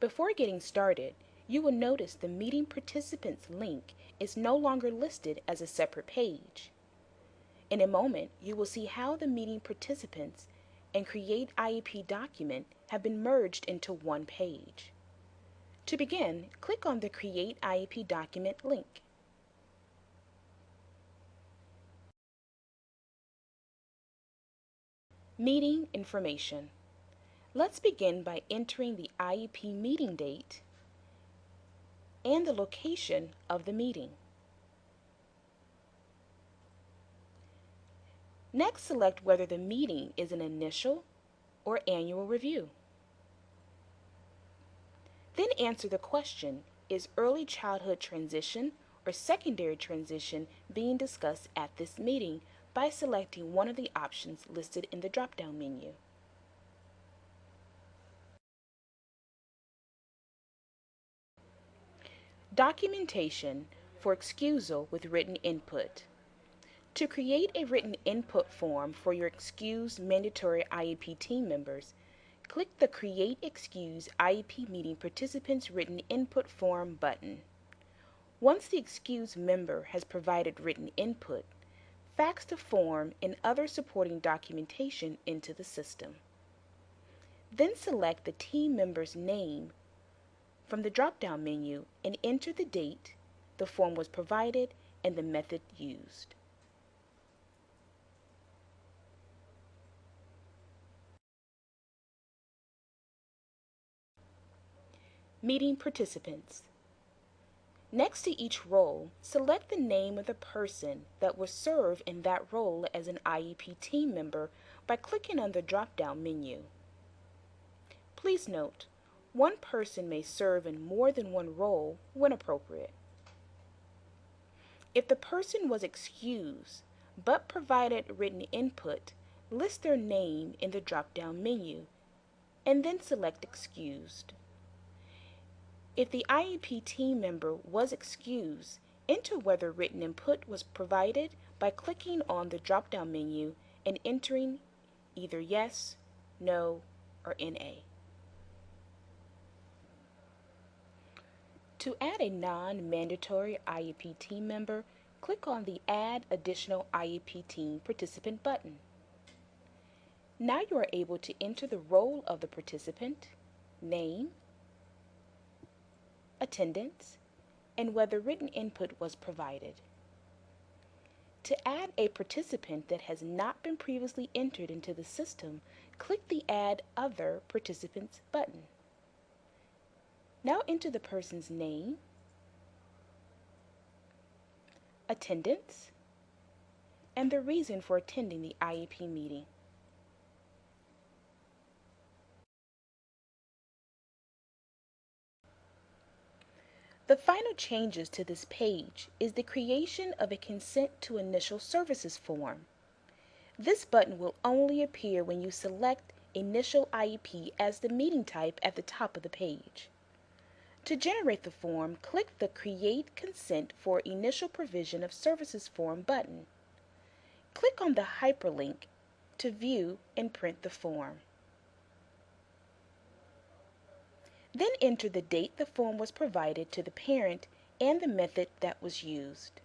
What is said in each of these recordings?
Before getting started, you will notice the meeting participants link is no longer listed as a separate page. In a moment, you will see how the meeting participants and Create IEP document have been merged into one page. To begin, click on the Create IEP document link. Meeting information. Let's begin by entering the IEP meeting date and the location of the meeting. Next, select whether the meeting is an initial or annual review. Then answer the question, is early childhood transition or secondary transition being discussed at this meeting, by selecting one of the options listed in the drop-down menu. Documentation for excusal with written input. To create a written input form for your excused mandatory IEP team members, click the Create Excused IEP Meeting Participants Written Input Form button. Once the excused member has provided written input, fax the form and other supporting documentation into the system. Then select the team member's name from the drop-down menu and enter the date the form was provided and the method used. Meeting participants. Next to each role, select the name of the person that will serve in that role as an IEP team member by clicking on the drop-down menu. Please note, one person may serve in more than one role when appropriate. If the person was excused but provided written input, list their name in the drop-down menu and then select Excused. If the IEP team member was excused, enter whether written input was provided by clicking on the drop-down menu and entering either yes, no, or NA. To add a non-mandatory IEP team member, click on the Add Additional IEP Team Participant button. Now you are able to enter the role of the participant, name, attendance, and whether written input was provided. To add a participant that has not been previously entered into the system, click the Add Other Participants button. Now enter the person's name, attendance, and the reason for attending the IEP meeting. The final changes to this page is the creation of a Consent to Initial Services form. This button will only appear when you select Initial IEP as the meeting type at the top of the page. To generate the form, click the Create Consent for Initial Provision of Services form button. Click on the hyperlink to view and print the form. Then enter the date the form was provided to the parent and the method that was used.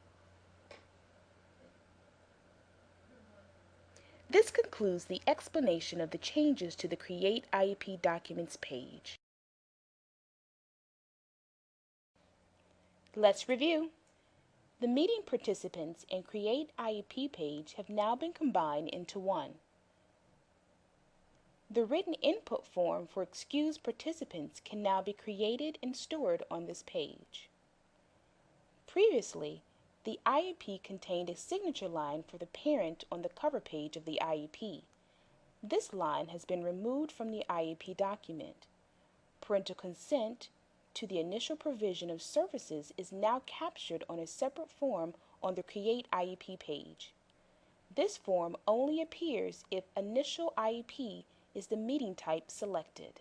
This concludes the explanation of the changes to the Create IEP Documents page. Let's review. The meeting participants and Create IEP page have now been combined into one. The written input form for excused participants can now be created and stored on this page. Previously, the IEP contained a signature line for the parent on the cover page of the IEP. This line has been removed from the IEP document. Parental consent to the initial provision of services is now captured on a separate form on the Create IEP page. This form only appears if Initial IEP is the meeting type selected.